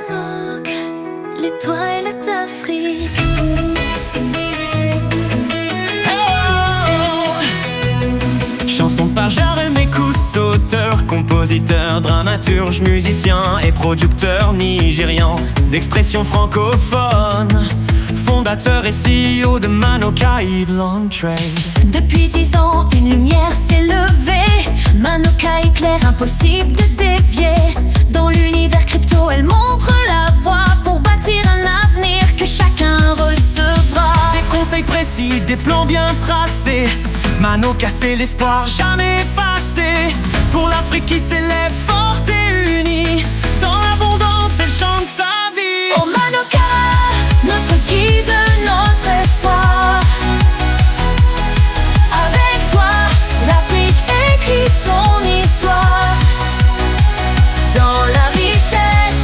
Manoka, les toilettes d'Afrique. Chanson par Jérémy Kous, auteur, compositeur, dramaturge, musicien et producteur nigérian d'expression francophone. Fondateur et CEO de Manoka Yves Long Trade. Depuis 10 ans, une lumière s'est levée. Manoka éclaire, impossible de dévier. Dans l'univers crypto, elle montre la voie pour bâtir un avenir que chacun recevra. Des conseils précis, des plans bien tracés. Manoka, c'est l'espoir jamais effacé. Pour l'Afrique qui s'élève forte et unie. Dans l'abondance, elle chante sa vie. Oh Manoka, notre guide, notre espoir. Avec toi, l'Afrique écrit son histoire. Dans la richesse,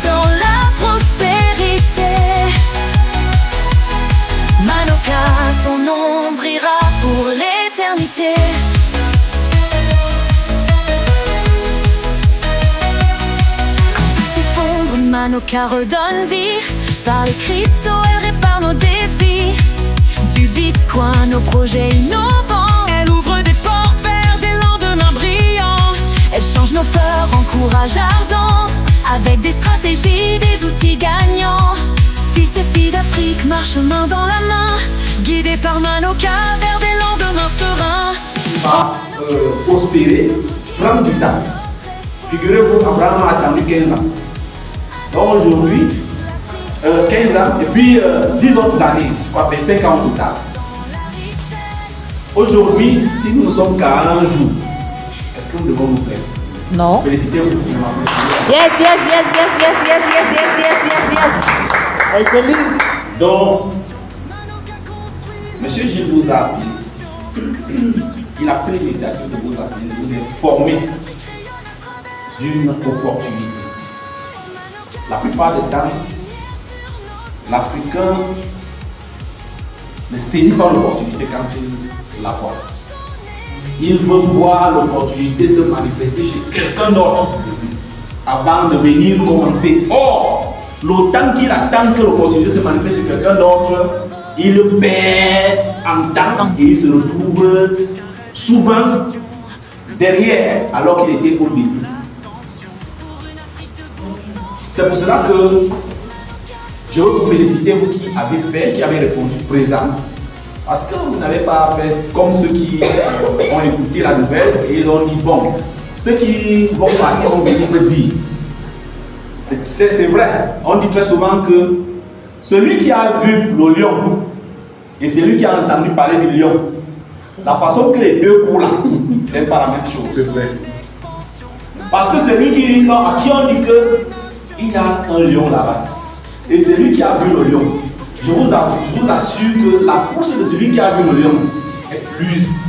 dans la prospérité. Manoka, ton nom brillera pour l'éternité. Quand tout s'effondre, Manoka redonne vie. Par les cryptos, elle répare nos défis. Du bitcoin aux projets innovants, Elle ouvre des portes vers des lendemains brillants. elle change nos peurs en courage ardent. Avec des stratégies, des outils gagnants. Fils et filles d'Afrique marchent main dans la main, guidés par Manoka vers des lendemains sereins. Prospérer prend du temps. Figurez-vous, Abraham a attendu 15 ans. Donc aujourd'hui, 15 ans, et puis 10 autres années, quoi, 25 ans au total. Aujourd'hui, si nous sommes qu'à un jour, est-ce que nous devons nous faire? Non. Félicitez-vous. Yes, yes, yes, yes, yes, yes, yes, yes, yes, yes, yes. Elle c'est lui. Donc, Monsieur Gilles vous a appelé. Il a pris l'initiative de vous appeler, de vous informer d'une opportunité. La plupart du temps, l'Africain ne saisit pas l'opportunité quand il la voit. Il veut voir l'opportunité se manifester chez quelqu'un d'autre avant de venir commencer. Or, le temps qu'il attend que l'opportunité se manifeste chez quelqu'un d'autre, il perd en temps et il se retrouve souvent derrière alors qu'il était au début. C'est pour cela que je veux vous féliciter, vous qui avez répondu présent. Parce que vous n'avez pas fait comme ceux qui ont écouté la nouvelle et ils ont dit bon. Ceux qui vont partir ont venir me dire. C'est vrai, on dit très souvent que celui qui a vu le lion et celui qui a entendu parler du lion, la façon que les deux courent là, c'est pas la même chose. C'est vrai. Parce que celui à qui on dit qu'il y a un lion là-bas, et celui qui a vu le lion, je vous assure que la course de celui qui a vu le lion est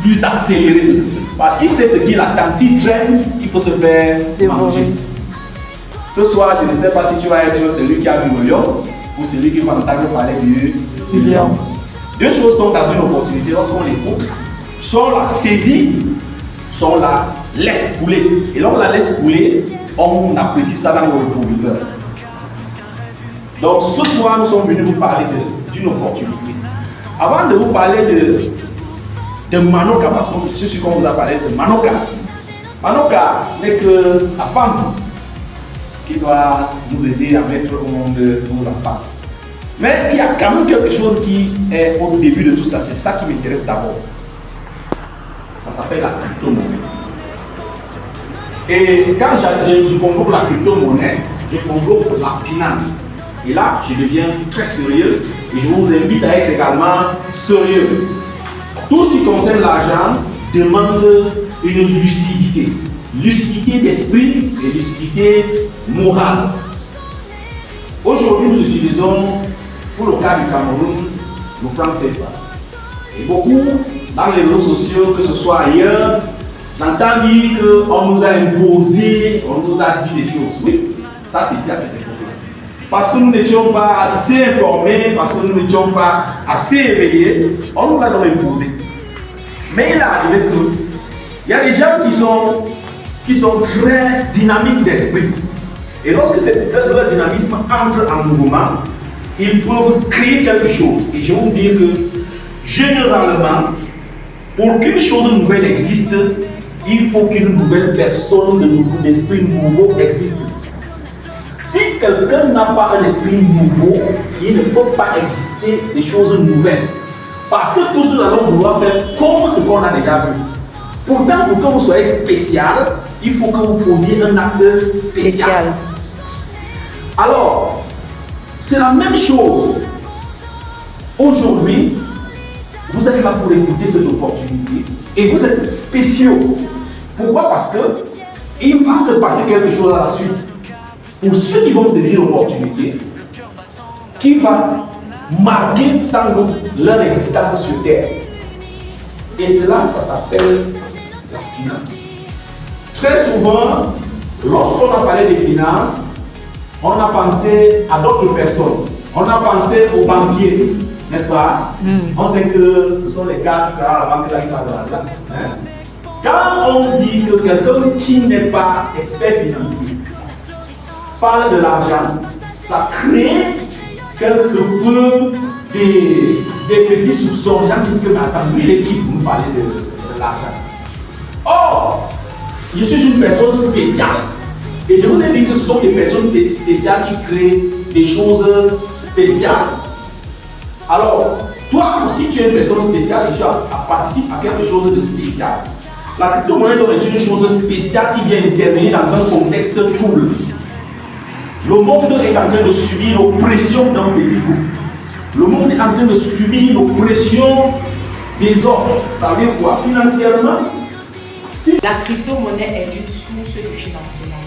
plus accélérée. Parce qu'il sait ce qu'il attend. S'il traîne, il faut se faire manger. Ce soir, je ne sais pas si tu vas être celui qui a vu le lion ou celui qui va entendre parler du lion. Deux choses sont dans une opportunité lorsqu'on l'écoute. Soit on la saisit, soit on la laisse couler. Et lorsqu'on la laisse couler, on apprécie ça dans le rétroviseur. Donc ce soir, nous sommes venus vous parler d'une opportunité. Avant de vous parler de Manoka, parce que je suis comme vous a parlé de Manoka. Manoka n'est que la femme qui doit nous aider à mettre au monde nos enfants. Mais il y a quand même quelque chose qui est au début de tout ça. C'est ça qui m'intéresse d'abord. Ça s'appelle la crypto-monnaie. Et quand je convoque la crypto-monnaie, je convoque la finance. Et là, je deviens très sérieux et je vous invite à être également sérieux. Tout ce qui concerne l'argent demande une lucidité. Lucidité d'esprit et lucidité morale. Aujourd'hui, nous utilisons, pour le cas du Cameroun, le franc CFA. Et beaucoup, dans les réseaux sociaux, que ce soit ailleurs, j'entends dire qu'on nous a imposé, on nous a dit des choses. Oui, ça c'était à cette époque-là. Parce que nous n'étions pas assez informés, parce que nous n'étions pas assez éveillés, on nous l'a donc imposé. Mais il est arrivé que il y a des gens qui sont très dynamiques d'esprit. Et lorsque leur dynamisme entre en mouvement, ils peuvent créer quelque chose. Et je vais vous dire que, généralement, pour qu'une chose nouvelle existe, il faut qu'une nouvelle personne d'esprit nouveau existe. Si quelqu'un n'a pas un esprit nouveau, il ne peut pas exister des choses nouvelles. Parce que tous nous allons vouloir faire comme ce qu'on a déjà vu. Pourtant, pour que vous soyez spécial, il faut que vous posiez un acte spécial. Alors, c'est la même chose. Aujourd'hui, vous êtes là pour écouter cette opportunité et vous êtes spéciaux. Pourquoi? Parce que il va se passer quelque chose à la suite. Pour ceux qui vont saisir l'opportunité, qui va marquer sans doute leur existence sur terre. Et cela, ça s'appelle la finance. Très souvent, lorsqu'on a parlé des finances, on a pensé à d'autres personnes. On a pensé aux banquiers, n'est-ce pas? On sait que ce sont les gars qui travaillent à la banque là qui parlent de l'argent. Quand on dit que quelqu'un qui n'est pas expert financier parle de l'argent, ça crée quelque peu des petits soupçons. Les gens disent que, mais attends, lui, l'équipe, vous parlez de l'argent. Or, je suis une personne spéciale. Et je vous ai dit que ce sont des personnes spéciales qui créent des choses spéciales. Alors, toi aussi, tu es une personne spéciale et tu participes à quelque chose de spécial. La crypto-monnaie est une chose spéciale qui vient intervenir dans un contexte trouble. Le monde est en train de subir l'oppression d'un petit groupe. Le monde est en train de subir l'oppression des autres. Ça veut dire quoi? Financièrement, la crypto-monnaie est une source de financement.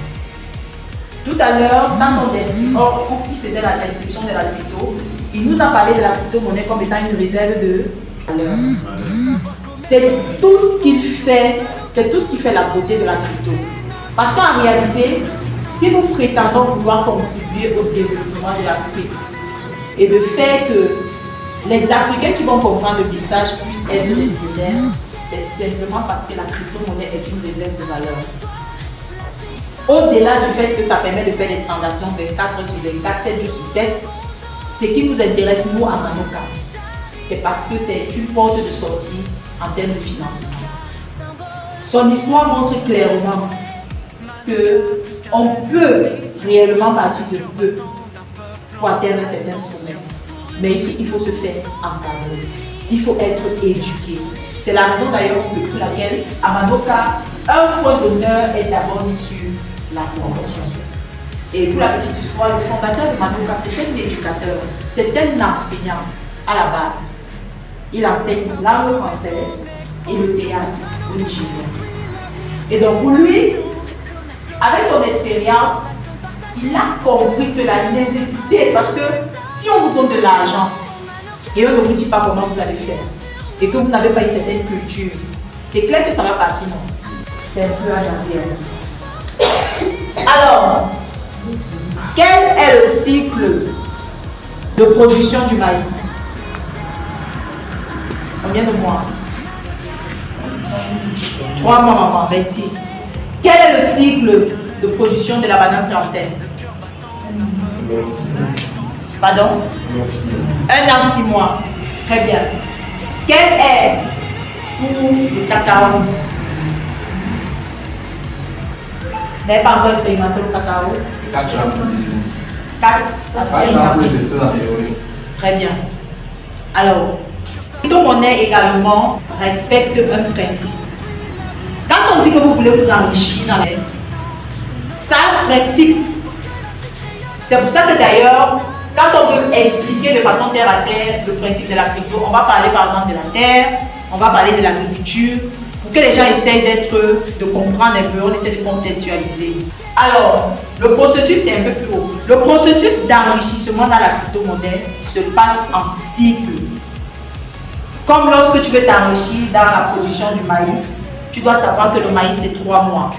Tout à l'heure, quand on faisait la description de la crypto, il nous a parlé de la crypto-monnaie comme étant une réserve de valeur. C'est tout ce qu'il fait, c'est tout ce qui fait la beauté de la crypto. Parce qu'en réalité, si nous prétendons vouloir contribuer au développement de l'Afrique et le fait que les Africains qui vont comprendre le message puissent être des millionnaires, c'est simplement parce que la crypto-monnaie est une réserve de valeur. Au-delà du fait que ça permet de faire des transactions 24 heures sur 24, 7 jours sur 7, ce qui nous intéresse, nous, à Manoka, c'est parce que c'est une porte de sortie en termes de financement. Son histoire montre clairement qu'on peut réellement partir de peu pour atteindre certains sommets. Mais ici, il faut se faire encadrer. Il faut être éduqué. C'est la raison d'ailleurs pour laquelle à Manoka, un point d'honneur est d'abord mis sur la formation. Et pour la petite histoire, le fondateur de Manoka, c'est un éducateur, c'est un enseignant à la base. Il enseigne la langue française et le théâtre au Nigeria. Et donc pour lui, avec son expérience, il a compris que la nécessité, parce que si on vous donne de l'argent et on ne vous dit pas comment vous allez faire, et que vous n'avez pas une certaine culture, c'est clair que ça va partir, non? C'est un peu à l'arrière. Alors, quel est le cycle de production du maïs? Combien de mois? 3 mois, maman, merci. Quel est le cycle de production de la banane plantaine? Pardon? 1 an, 6 mois. Très bien. Quel est pour le cacao? Vous n'avez pas encore expérimenté le cacao? 4 à 5 ans. Très bien. Alors, la crypto-monnaie également respecte un principe. Quand on dit que vous voulez vous enrichir dans l'aide, ça a un principe. C'est pour ça que d'ailleurs, quand on veut expliquer de façon terre à terre le principe de la crypto, on va parler par exemple de la terre, on va parler de l'agriculture, pour que les gens essayent de comprendre un peu, on essaie de contextualiser. Alors, le processus c'est un peu plus haut. Le processus d'enrichissement dans la crypto-monnaie se passe en cycle. Comme lorsque tu veux t'enrichir dans la production du maïs, tu dois savoir que le maïs c'est 3 mois.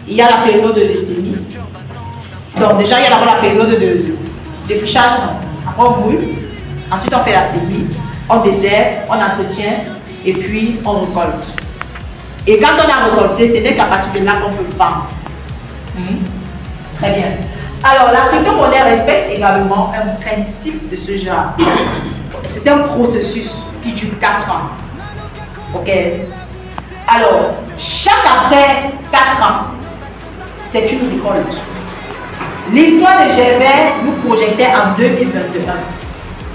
Il y a la période de semis. Donc déjà il y a d'abord la période de défrichage. Après on brûle, ensuite on fait la semis, on désherbe, on entretient et puis on récolte. Et quand on a récolté, c'est dès qu'à partir de là qu'on peut vendre. Très bien. Alors, la crypto-monnaie respecte également un principe de ce genre. C'est un processus qui dure 4 ans. Ok. Alors, chaque après 4 ans, c'est une récolte. L'histoire de Gervais nous projetait en 2021.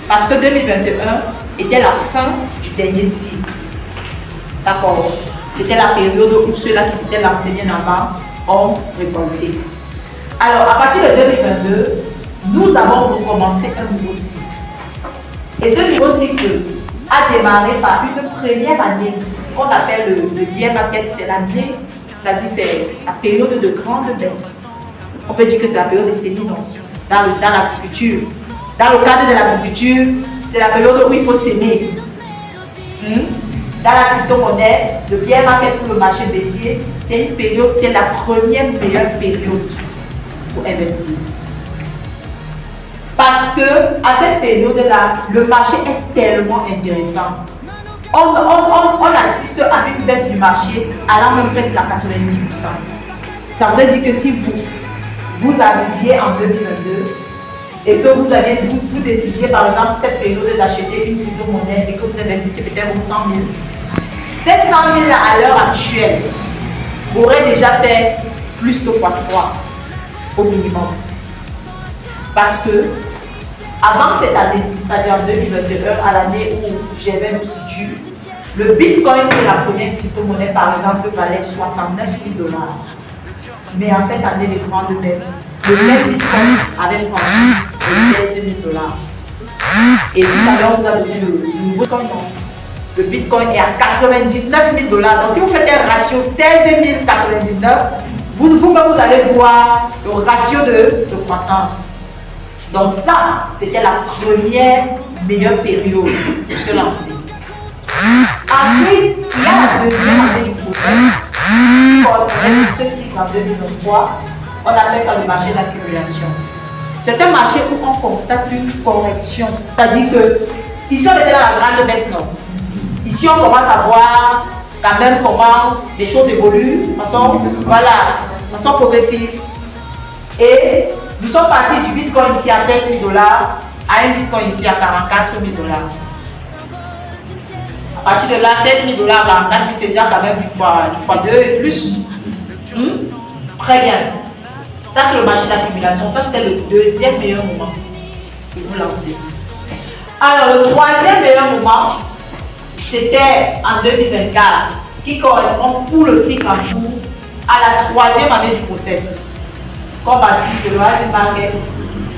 Parce que 2021 était la fin du dernier cycle. D'accord. C'était la période où ceux-là qui s'étaient lancés bien avant ont récolté. Alors, à partir de 2022, nous avons recommencé un nouveau cycle. Et ce nouveau cycle a démarré par une première année qu'on appelle le bear market. C'est l'année, c'est-à-dire c'est la période de grande baisse. On peut dire que c'est la période des semis dans l'agriculture. Dans le cadre de l'agriculture, c'est la période où il faut s'aimer. Dans la crypto-monnaie, le bear market pour le marché baissier, c'est une période, c'est la première meilleure période pour investir. Parce que à cette période-là, le marché est tellement intéressant. On assiste à une baisse du marché allant même presque à 90%. Ça voudrait dire que si vous arriviez en 2022 et que vous décidiez par exemple cette période d'acheter une crypto-monnaie et que vous investissez peut-être aux 100 000, cette 100 000 à l'heure actuelle aurait déjà fait plus que x3 au minimum. Parce que avant cette année-ci, c'est-à-dire en 2021, à l'année où Gervais nous situe, le Bitcoin de la première crypto-monnaie par exemple valait 69 000 $. Mais en cette année de grande baisse, le même Bitcoin avait franchi 16 000 $. Et tout à l'heure, vous avez donné le nouveau Bitcoin. Le Bitcoin est à 99 000 $. Donc si vous faites un ratio 16 099, vous allez voir le ratio de croissance. Donc ça, c'était la première meilleure période pour se lancer. Ensuite, il y a la deuxième année du processus. Ce cycle en 2023, on appelle ça le marché d'accumulation. C'est un marché où on constate une correction. C'est-à-dire que, ici on était dans la grande baisse, non? Ici on commence à voir quand même comment les choses évoluent de façon progressive. Et nous sommes partis du Bitcoin ici à 16 000 $ à un Bitcoin ici à 44 000 $. À partir de là, 16 000 $, 44 000, c'est déjà quand même du fois 2 et plus. Très bien. Ça, c'est le marché d'accumulation. Ça, c'était le deuxième meilleur moment pour vous lancer. Alors, le troisième meilleur moment, c'était en 2024, qui correspond pour le cycle en cours à la troisième année du process. Comme a dit le bear market,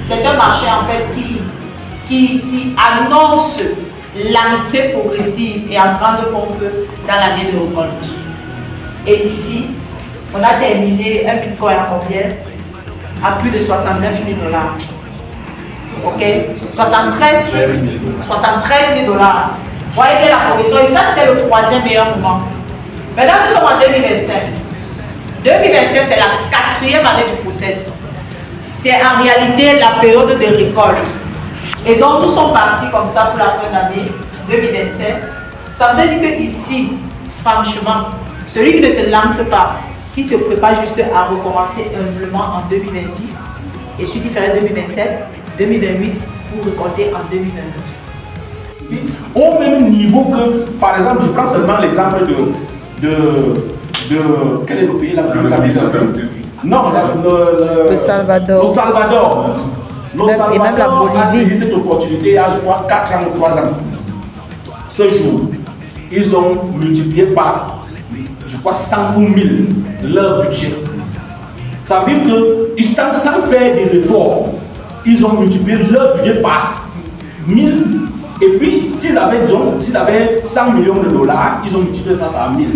c'est un marché en fait qui annonce l'entrée progressive et en grande pompe dans l'année de récolte. Et ici, on a terminé un Bitcoin à combien? À plus de 69 000 $. Ok, 73 000 $. Vous voyez bien la progression. Et ça, c'était le troisième meilleur moment. Maintenant, nous sommes en 2025. 2025, c'est la quatrième année du process. C'est en réalité la période de récolte. Et donc, nous sommes partis comme ça pour la fin d'année 2025. Ça veut dire que ici, franchement, celui qui ne se lance pas, qui se prépare juste à recommencer humblement en 2026, et celui qui ferait 2027, 2028 pour récolter en 2029. Au même niveau que, par exemple, je prends seulement l'exemple quel est le pays la plus Non, le Salvador. Le Salvador. Et même la Bolivie. A saisi cette opportunité il y a, je crois, 4 ans ou 3 ans. Ce jour, ils ont multiplié par, je crois, 100 000 leur budget. Ça veut dire que, sans faire des efforts, ils ont multiplié leur budget par 1000. Et puis, s'ils avaient 100 millions de $, ils ont multiplié ça par 1000.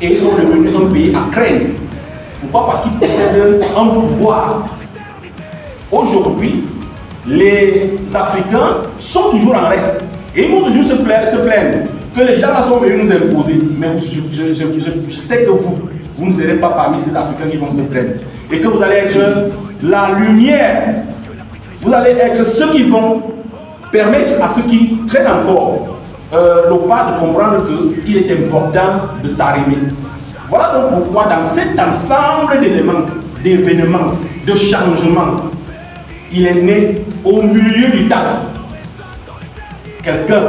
Et ils sont devenus un pays à craindre. Pourquoi? Parce qu'ils possèdent un pouvoir. Aujourd'hui, les Africains sont toujours en reste. Et ils vont toujours se plaindre que les gens là sont venus nous imposer. Mais je sais que vous ne serez pas parmi ces Africains qui vont se plaindre. Et que vous allez être la lumière. Vous allez être ceux qui vont permettre à ceux qui traînent encore le pas de comprendre qu'il est important de s'arrimer. Voilà donc pourquoi dans cet ensemble d'éléments d'événements, de changements. Il est né au milieu du talent. Quelqu'un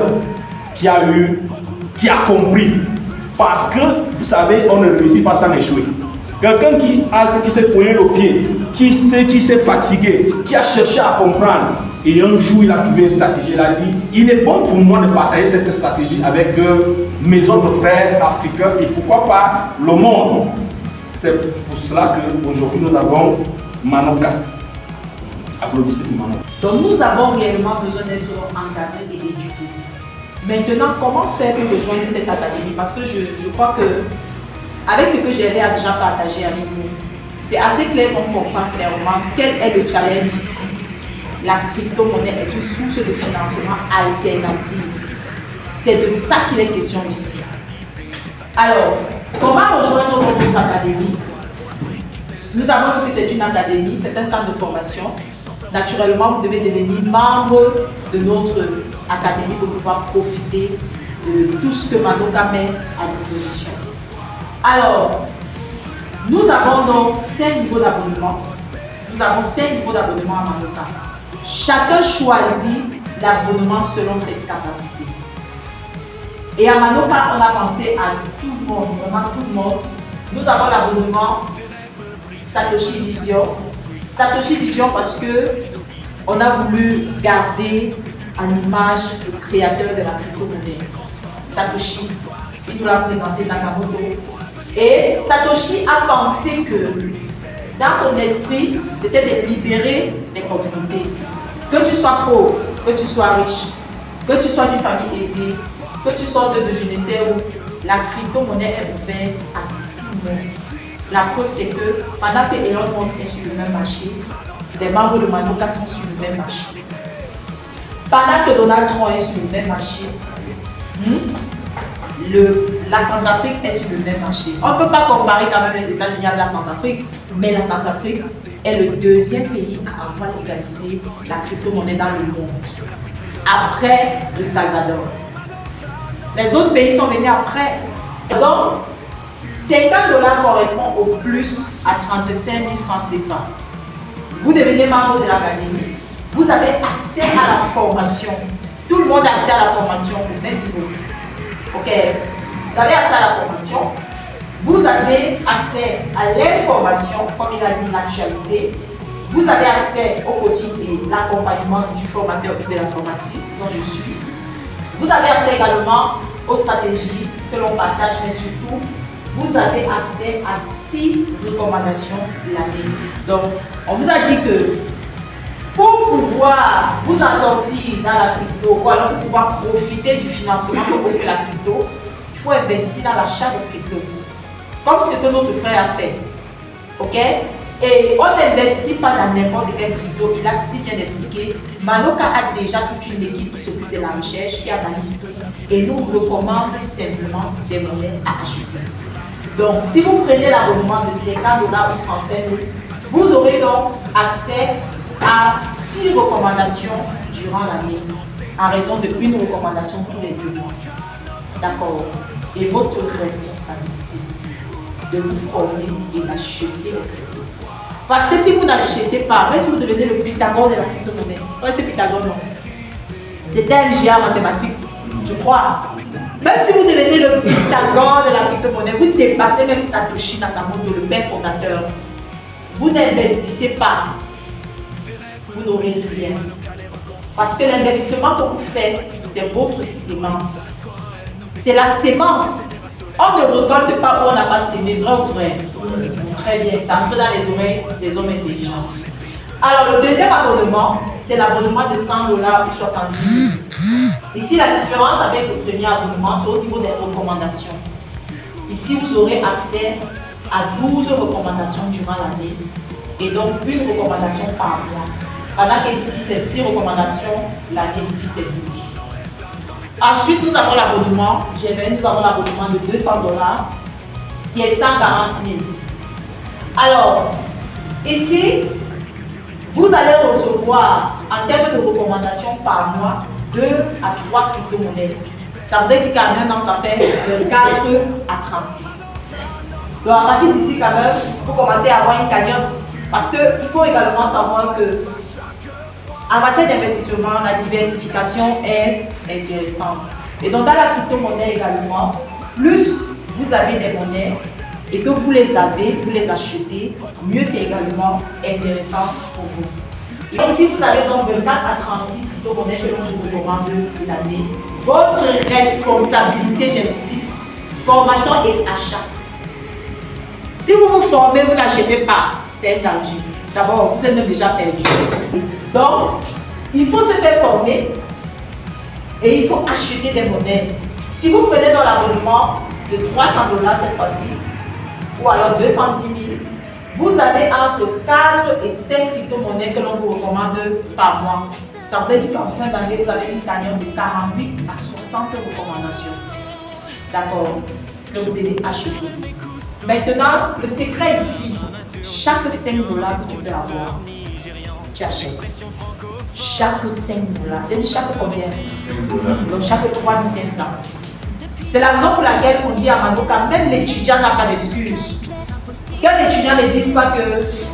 qui a compris. Parce que, vous savez, on ne réussit pas sans échouer. Quelqu'un qui s'est poigné le pied, qui s'est fatigué, qui a cherché à comprendre. Et un jour, il a trouvé une stratégie. Il a dit, il est bon pour moi de partager cette stratégie avec mes autres frères africains et pourquoi pas le monde. C'est pour cela qu'aujourd'hui, nous avons Manoka. Applaudissez pour Manoka. Donc nous avons réellement besoin d'être encadrés et éduqués. Maintenant, comment faire pour rejoindre cette académie? Parce que je crois que, avec ce que Gervais a déjà partagé avec nous, c'est assez clair qu'on comprend clairement quel est le challenge ici. La crypto-monnaie est une source de financement alternative. C'est de ça qu'il est question ici. Alors, comment rejoindre notre académie? Nous avons dit que c'est une académie, c'est un centre de formation. Naturellement, vous devez devenir membre de notre académie pour pouvoir profiter de tout ce que Manoka met à disposition. Alors, nous avons donc 5 niveaux d'abonnement. Nous avons 5 niveaux d'abonnement à Manoka. Chacun choisit l'abonnement selon ses capacités. Et à Manoka, on a pensé à tout le monde, vraiment tout le monde. Nous avons l'abonnement Satoshi Vision. Satoshi Vision parce que on a voulu garder en image le créateur de la crypto-monnaie, Satoshi. Il nous l'a présenté Nakamoto. Et Satoshi a pensé que dans son esprit, c'était de libérer les communautés. Que tu sois pauvre, que tu sois riche, que tu sois d'une famille aisée, que tu sortes de je ne sais où, la crypto-monnaie est ouverte à tout le monde. La preuve, c'est que pendant que Elon Musk est sur le même marché, les membres de Manoka sont sur le même marché. Pendant que Donald Trump est sur le même marché, la Centrafrique est sur le même marché. On ne peut pas comparer quand même les États-Unis à la Centrafrique, mais la Centrafrique est le deuxième pays à avoir légalisé la crypto-monnaie dans le monde, après le Salvador. Les autres pays sont venus après. Donc, 50 $ correspond au plus à 35 000 francs CFA. Vous devenez membre de l'académie. Vous avez accès à la formation. Tout le monde a accès à la formation au même niveau. Ok, vous avez accès à la formation. Vous avez accès à l'information, comme il a dit, l'actualité. Vous avez accès au coaching et l'accompagnement du formateur ou de la formatrice dont je suis. Vous avez accès également aux stratégies que l'on partage, mais surtout, vous avez accès à 6 recommandations de l'année. Donc, on vous a dit que pour pouvoir vous en sortir dans la crypto, ou alors pour pouvoir profiter du financement que offre la crypto, il faut investir dans l'achat de crypto. Comme ce que notre frère a fait. Ok? Et on n'investit pas dans n'importe quel crypto. Il a si bien expliqué. Manoka a déjà toute une équipe qui s'occupe de la recherche, qui analyse tout. Et nous recommande simplement des monnaies à acheter. Donc, si vous prenez l'abonnement de 50 $ ou 35 000, vous aurez donc accès à 6 recommandations durant l'année, en raison de une recommandation tous les 2 mois. D'accord? Et votre responsabilité de vous former et d'acheter le crypto. Parce que si vous n'achetez pas, même si vous devenez le Pythagore de la crypto-monnaie, c'est Pythagore, non. C'était un géant mathématique, je crois. Même si vous devenez le Pythagore de la crypto-monnaie, vous dépassez même Satoshi Nakamoto, le père fondateur. Vous n'investissez pas, vous n'aurez rien. Parce que l'investissement que vous faites, c'est votre sémence. C'est la sémence. On ne récolte pas où on n'a pas sémé, vrai ou vrai? Très bien, ça entre dans les oreilles des hommes intelligents. Alors, le deuxième abonnement, c'est l'abonnement de 100 $ ou 70 000. Ici, la différence avec le premier abonnement, c'est au niveau des recommandations. Ici, vous aurez accès à 12 recommandations durant l'année et donc une recommandation par mois. Pendant que ici, c'est 6 recommandations, l'année ici, c'est 12. Ensuite, nous avons l'abonnement, nous avons l'abonnement de 200 $ qui est 140 000. Alors, ici, vous allez recevoir en termes de recommandations par mois 2 à 3 crypto-monnaies. Ça voudrait dire qu'en un an, ça fait de 4 à 36. Donc, à partir d'ici, quand même, vous commencez à avoir une cagnotte Parce qu'il faut également savoir que en matière d'investissement, la diversification est intéressante. Et donc dans la crypto-monnaie également, plus vous avez des monnaies et que vous les avez, vous les achetez, mieux c'est également intéressant pour vous. Et si vous avez donc 24 à 36 crypto-monnaies que l'on vous recommande l'année, votre responsabilité, j'insiste, formation et achat. Si vous vous formez, vous n'achetez pas, c'est un danger. D'abord, vous êtes même déjà perdu. Donc, il faut se faire former et il faut acheter des monnaies. Si vous prenez dans l'abonnement de 300 $ cette fois-ci, ou alors 210 000, vous avez entre 4 et 5 crypto-monnaies que l'on vous recommande par mois. Ça veut dire qu'en fin d'année, vous avez une cagnotte de 48 à 60 recommandations. D'accord? Que vous devez acheter. Maintenant, le secret ici, chaque 5 $ que tu peux avoir, tu achètes. Chaque 5 $. J'ai dit chaque combien? Donc chaque 3 500. C'est la raison pour laquelle on dit à Manoka, même l'étudiant n'a pas d'excuse. Qu'un étudiant ne dise pas que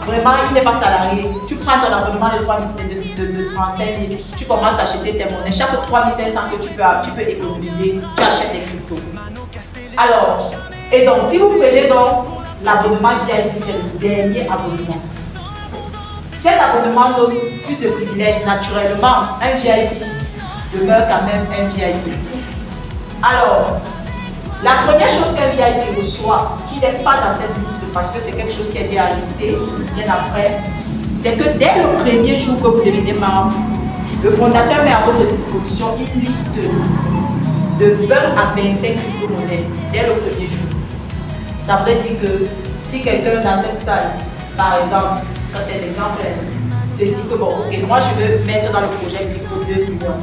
vraiment il n'est pas salarié, tu prends ton abonnement de 35 000, tu commences à acheter tes monnaies. Chaque 3 500 que tu peux économiser, tu achètes des cryptos. Alors, et donc si vous prenez donc l'abonnement VIP, c'est le dernier abonnement. Cet abonnement donne plus de privilèges. Naturellement, un VIP demeure quand même un VIP. Alors, la première chose qu'un VIP reçoit, qui n'est pas dans cette liste parce que c'est quelque chose qui a été ajouté bien après, c'est que dès le premier jour que vous devenez membre, le fondateur met à votre disposition une liste de 20 à 25 crypto-monnaies dès le premier jour. Ça veut dire que si quelqu'un dans cette salle, par exemple, ça c'est l'exemple, se dit que bon, ok, moi je veux mettre dans le projet crypto 2 millions.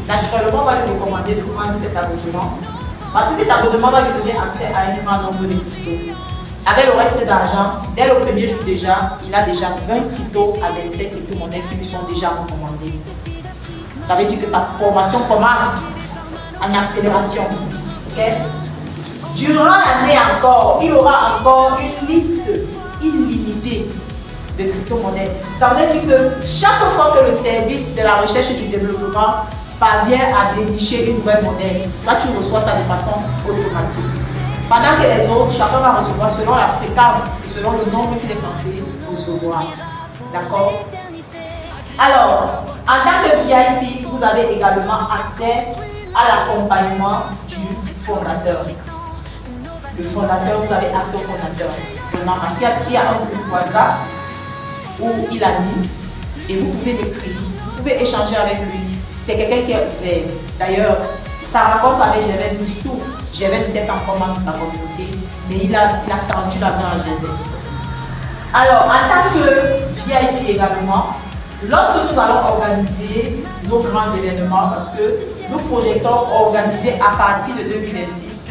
Naturellement, on va lui recommander de prendre cet abonnement. Parce que cet abonnement va lui donner accès à un grand nombre de cryptos. Avec le reste d'argent, dès le premier jour déjà, il a déjà 20 cryptos à 27 crypto-monnaies qui lui sont déjà recommandées. Ça veut dire que sa formation commence en accélération. Okay? Durant l'année encore, il aura encore une liste illimitée de crypto-monnaies. Ça veut dire que chaque fois que le service de la recherche et du développement parvient à dénicher une nouvelle monnaie, là tu reçois ça de façon automatique. Pendant que les autres, chacun va recevoir selon la fréquence et selon le nombre qu'il est censé recevoir. D'accord? Alors, en tant que VIP, vous avez également accès à l'accompagnement du fondateur. Le fondateur, vous avez accès au fondateur. Parce qu'il y a un groupe WhatsApp où il a dit, et vous pouvez l'écrire, vous pouvez échanger avec lui. C'est quelqu'un qui est ouvert. D'ailleurs, sa rencontre avec Gervais nous dit tout. Gervais n'était pas encore membre de sa communauté, mais il a tendu la main à Gervais. Alors, en tant que VIP également, lorsque nous allons organiser nos grands événements, parce que nous projetons organiser à partir de 2026,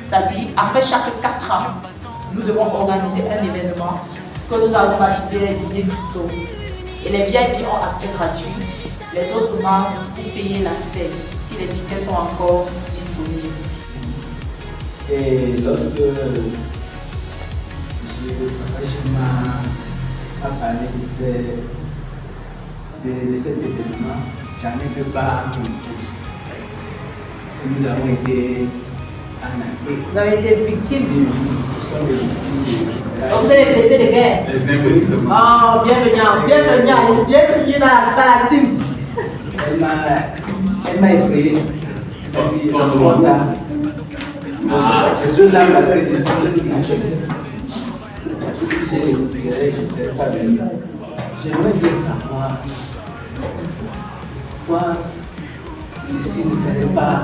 c'est-à-dire après chaque 4 ans, nous devons organiser un événement que nous allons baptiser les dîners crypto. Et les VIP ont accès gratuit. Les autres membres, vous payez l'accès si les tickets sont encore disponibles. Et lorsque je m'a parlé de cet événement, j'en ai fait part à tous. Nous avons été arnaqués. Vous avez été victime. Nous sommes des victimes. Donc vous êtes blessé de guerre. Les investissements. Oh, bienvenue dans la team. Elle m'a effrayé. Comment ça? Je suis là parce que je suis là. Si j'ai récupéré, je ne sais pas bien. J'aimerais bien savoir pourquoi ceci ne serait pas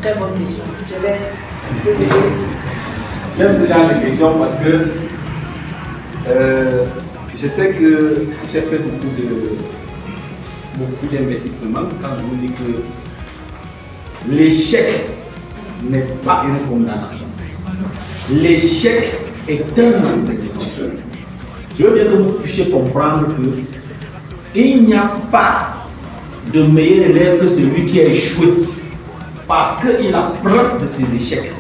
Très bonne question. J'aime ce genre de questions parce que je sais que j'ai fait beaucoup d'investissements quand je vous dis que l'échec n'est pas une condamnation. L'échec est un enseignement. Je veux bien que vous puissiez comprendre qu'il n'y a pas de meilleur élève que celui qui a échoué parce qu'il apprend de ses échecs.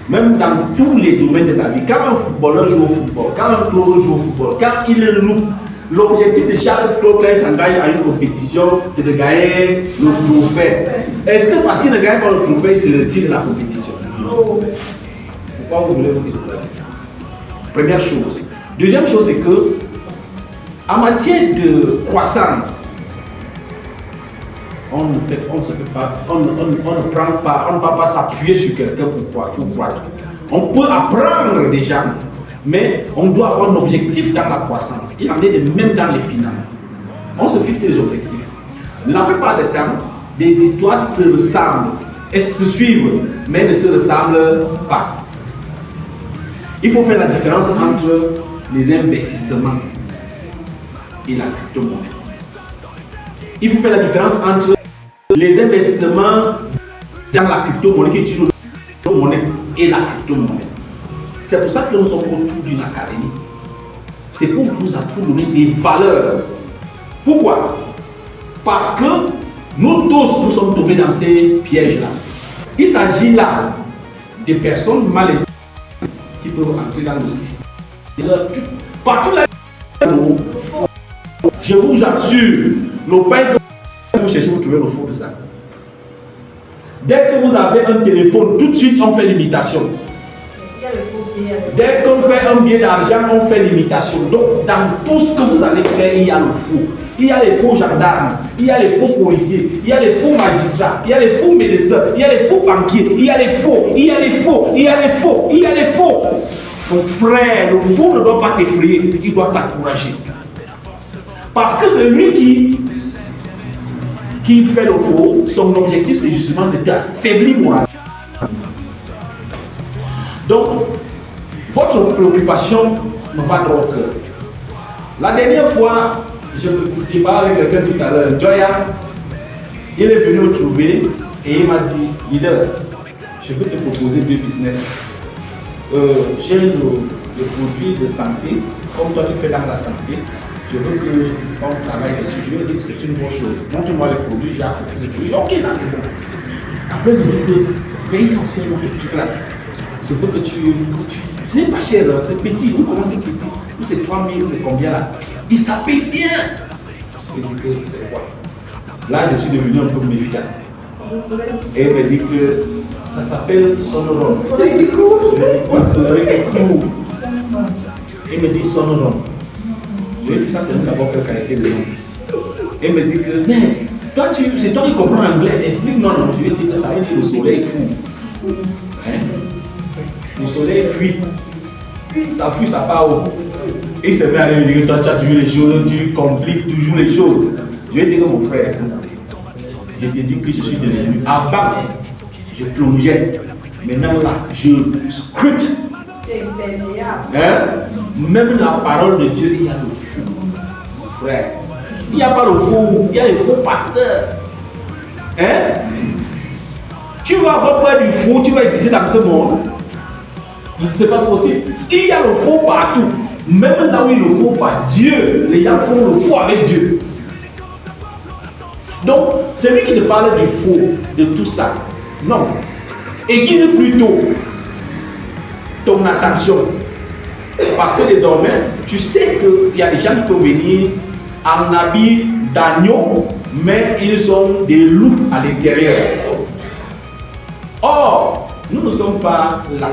Même dans tous les domaines de ta vie, quand un footballeur joue au football, quand un club joue au football, quand il loupe, l'objectif de chaque club quand il s'engage à une compétition, c'est de gagner le trophée. Est-ce que parce qu'il ne gagne pas le trophée, il se retire de la compétition? Non. Pourquoi vous voulez vous dire ça? Première chose. Deuxième chose, c'est que en matière de croissance, on ne va pas s'appuyer sur quelqu'un pour croître. On peut apprendre des gens, mais on doit avoir un objectif dans la croissance. Il en est de même dans les finances. On se fixe des objectifs. La plupart des temps, des histoires se ressemblent et se suivent, mais ne se ressemblent pas. Il faut faire la différence entre les investissements et la crypto-monnaie. Il faut faire la différence entre les investissements dans la crypto-monnaie qui utilisent la crypto-monnaie et la crypto-monnaie. C'est pour ça que nous sommes autour d'une académie. C'est pour vous donner des valeurs. Pourquoi? Parce que nous tous, nous sommes tombés dans ces pièges-là. Il s'agit là de personnes mal éduquées qui peuvent entrer dans le système. Partout là, je vous assure, le pain que vous cherchez, vous trouvez le fond de ça. Dès que vous avez un téléphone, tout de suite on fait l'imitation. Dès qu'on fait un billet d'argent, on fait l'imitation. Donc, dans tout ce que vous allez faire, il y a le faux. Il y a les faux gendarmes, il y a les faux policiers, il y a les faux magistrats, il y a les faux médecins, il y a les faux banquiers, il y a les faux, il y a les faux, il y a les faux, il y a les faux. Mon frère, le faux ne doit pas t'effrayer, il doit t'encourager. Parce que celui qui fait le faux, son objectif c'est justement de t'affaiblir moralement. Donc, votre préoccupation me va droit au cœur. La dernière fois, je parlais avec quelqu'un tout à l'heure, Joya, il est venu me trouver et il m'a dit, leader, je veux te proposer deux business. J'ai le produit de santé, comme toi tu fais dans la santé, je veux qu'on travaille dessus, je veux dire que c'est une bonne chose. Montre-moi les produits, j'ai apprécié les produits. Ok, là c'est bon. Après, il me dit que paye anciennement que tu places. Ce que ce n'est pas cher, c'est petit. Vous commencez petit. Vous c'est 3 000, c'est combien là? Il s'appelle bien. Je dis que c'est quoi? Là, je suis devenu un peu méfiant. Et il me dit que ça s'appelle Sonoron. Je dis quoi? Il me dit Sonoron. Je lui ai dit ça, c'est d'abord quelle qualité de nom. Et il me dit que, mais toi, c'est toi qui comprends l'anglais. Explique-moi, non. Je lui ai dit que ça veut dire le soleil fou. Hein? Le soleil fuit. Ça fuit, ça part où? Et il s'est mis à lui dire, toi tu as toujours les choses, tu compliques toujours les choses. Je vais dire mon frère, je te dis que je suis devenu. Avant, je plongeais. Maintenant là, je scrute. C'est imperméable. Même la parole de Dieu, il y a le fou. Mon frère, il n'y a pas le faux, il y a le faux pasteur. Hein? Tu vas avoir peur du faux, tu vas exister dans ce monde. C'est pas possible. Il y a le faux partout. Même là où il ne faut pas, Dieu, les gens font le faux avec Dieu. Donc, celui qui ne parle du faux, de tout ça, non. Aiguise plutôt ton attention. Parce que désormais, tu sais qu'il y a des gens qui peuvent venir en habit d'agneau, mais ils ont des loups à l'intérieur. Or, nous ne sommes pas là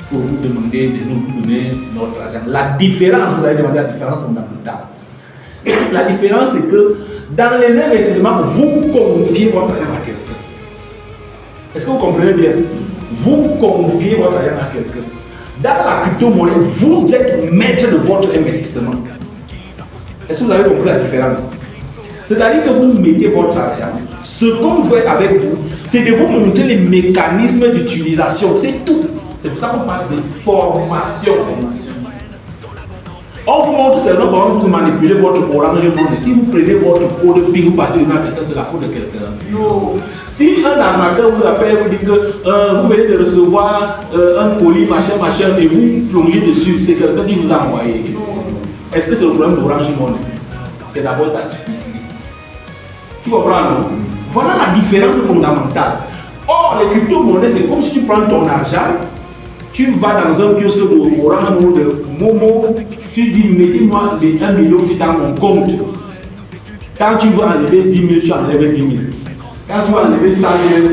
pour vous demander de nous donner notre argent. La différence, vous allez demander la différence fondamentale. La différence, c'est que dans les investissements, vous confiez votre argent à quelqu'un. Est-ce que vous comprenez bien? Vous confiez votre argent à quelqu'un. Dans la crypto-monnaie, vous êtes maître de votre investissement. Est-ce que vous avez compris la différence? C'est-à-dire que vous mettez votre argent. Ce qu'on veut avec vous, c'est de vous montrer les mécanismes d'utilisation. C'est tout. C'est pour ça qu'on parle de formation. On vous montre seulement comment vous manipulez votre orange monnaie. Si vous prenez votre pot de ping, vous partez devant quelqu'un, c'est la faute de quelqu'un. Non. Si un arnaqueur vous appelle, vous dit que vous venez de recevoir un colis, machin, et vous plongez dessus, c'est quelqu'un qui vous a envoyé. Est-ce que c'est le problème de l'orange monnaie? C'est d'abord ta stupidité. Tu comprends, non? Voilà la différence fondamentale. Or, les crypto-monnaies, c'est comme si tu prends ton argent Tu vas dans un kiosque d'Orange ou de Momo, tu dis mettez-moi les 1 million aussi dans mon compte. Quand tu vas enlever 10 000, tu enlèves 10 000. Quand tu vas enlever 100 000,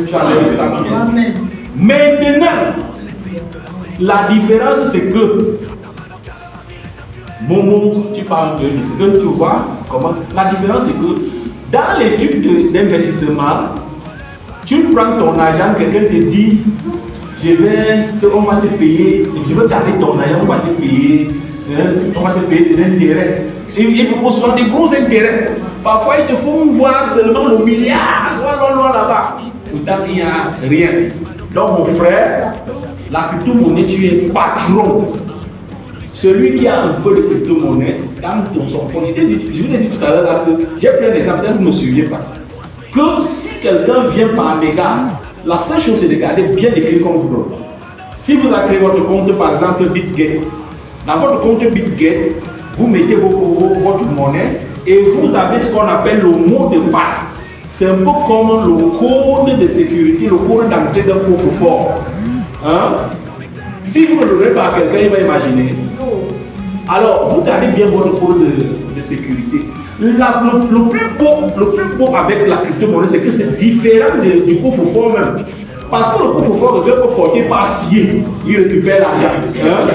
tu enlèves 100 000. Maintenant, la différence c'est que Momo, tu parles de ce que tu vois, comment? La différence c'est que dans l'étude d'investissement, tu prends ton argent, quelqu'un te dit on va te payer, je veux garder ton argent, on va te payer des intérêts. Et ils proposent souvent des gros intérêts. Parfois, ils te font voir seulement le milliard, loin là-bas. Pourtant, il n'y a rien. Donc, mon frère, la crypto-monnaie, tu es patron. Celui qui a un peu de crypto-monnaie, dans son compte, je vous ai dit tout à l'heure que j'ai pris un exemple, vous ne me suivez pas. Que si quelqu'un vient par méga, la seule chose c'est de garder bien écrit comme vous voulez. Si vous avez créé votre compte, par exemple BitGet, dans votre compte BitGet, vous mettez votre monnaie et vous avez ce qu'on appelle le mot de passe. C'est un peu comme le code de sécurité, le code d'entrée d'un coffre-fort. Hein? Si vous ne le donnez pas à quelqu'un, il va imaginer. Alors, vous gardez bien votre code de sécurité. Le plus beau avec la crypto-monnaie, c'est que c'est différent du coffre-fort même. Parce que le coffre-fort, quelqu'un peut porter par scier, il récupère l'argent. Hein?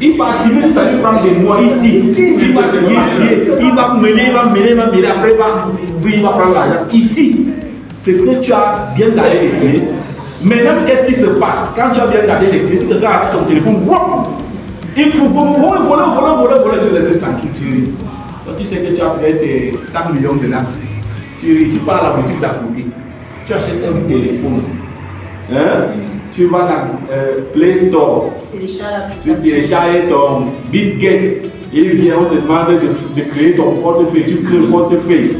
Il va scier, ça lui prend des mois ici. Il va scier, il va mener, après il va prendre l'argent. Ici, c'est que tu as bien gardé les clés. Maintenant, qu'est-ce qui se passe? Quand tu as bien gardé les clés, si quelqu'un a ton téléphone, il faut voler, tu laisses tranquille. Tu sais que tu as fait tes 5 millions de là. Tu pars à la boutique d'à côté. Tu achètes un téléphone. Hein? Tu vas dans Play Store. Tu télécharges ton BitGet. Il vient, on te demande de créer ton portefeuille. Tu crées le portefeuille.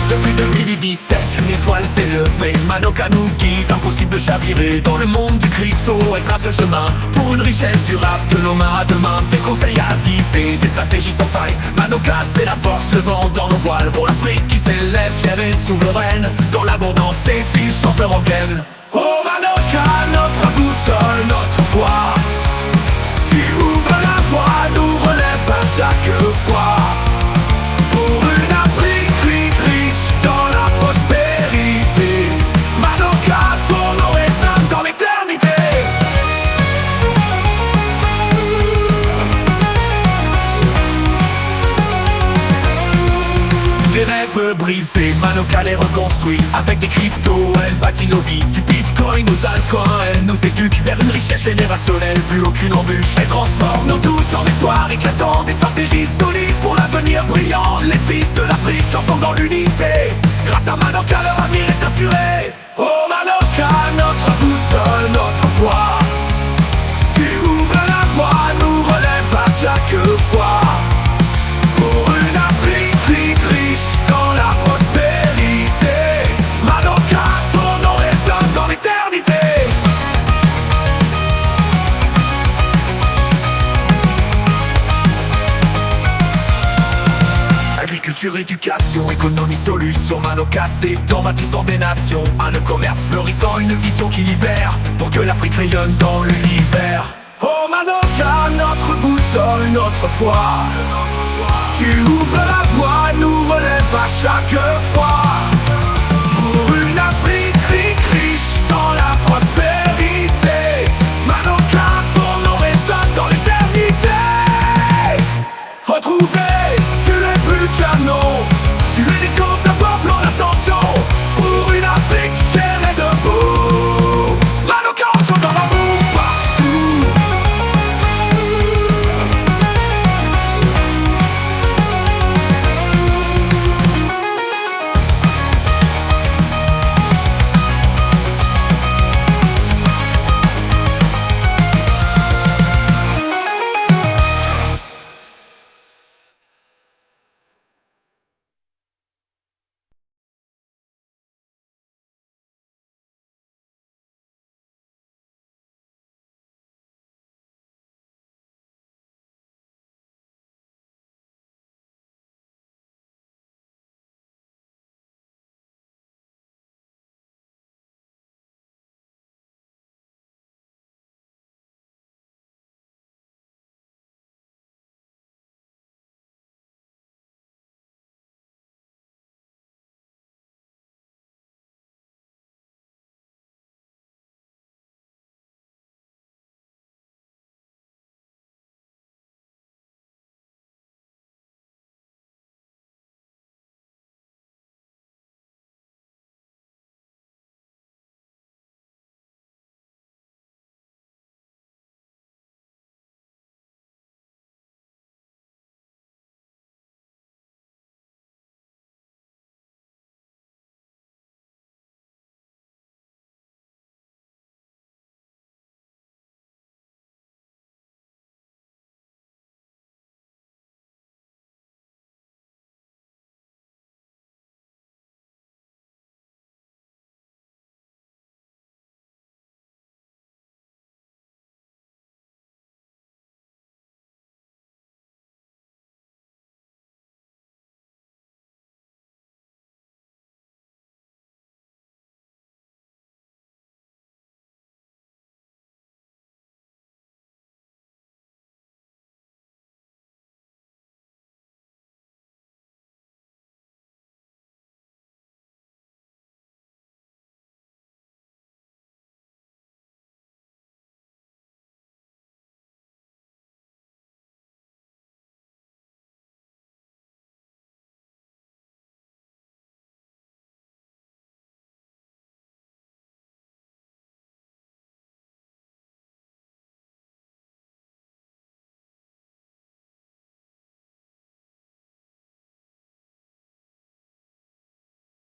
Depuis 2017, une étoile s'est levée. Manoka nous guide, impossible de chavirer dans le monde du crypto. Elle trace le chemin pour une richesse durable de nos mains à demain. Des conseils à viser, des stratégies sans faille. Manoka, c'est la force, le vent dans nos voiles. Pour l'Afrique qui s'élève, fière et souveraine. Dans l'abondance, ses fils chanteurs en gaine. Oh Manoka, notre boussole, notre foi. Tu ouvres la voie, nous relève à chaque fois. Pour une Afrique riche dans la prospérité. Manoka, ton nom résonne dans l'éternité. Des rêves brisés, Manoka les reconstruit. Avec des cryptos, elle bâtit nos vies. Du bitcoin aux altcoins, elle nous éduque vers une richesse générationnelle. Plus aucune embûche, elle transforme nos doutes en espoir éclatant. Des stratégies solides pour l'avenir brillant. Les fils de l'Afrique dansent dans l'unité. Grâce à Manoka, leur avenir est assuré. Oh Manoka, notre boussole, notre foi. Tu ouvres la voie, nous relève à chaque fois. Pour une Afrique riche dans la prospérité. Manoka, ton nom résonne dans l'éternité. Agriculture, éducation, économie, solution. Manoka, c'est en bâtissant des nations. Un commerce florissant, une vision qui libère. Pour que l'Afrique rayonne dans l'univers. Oh Manoka, notre boussole, notre foi. Tu ouvres la voie, nous relève à chaque fois.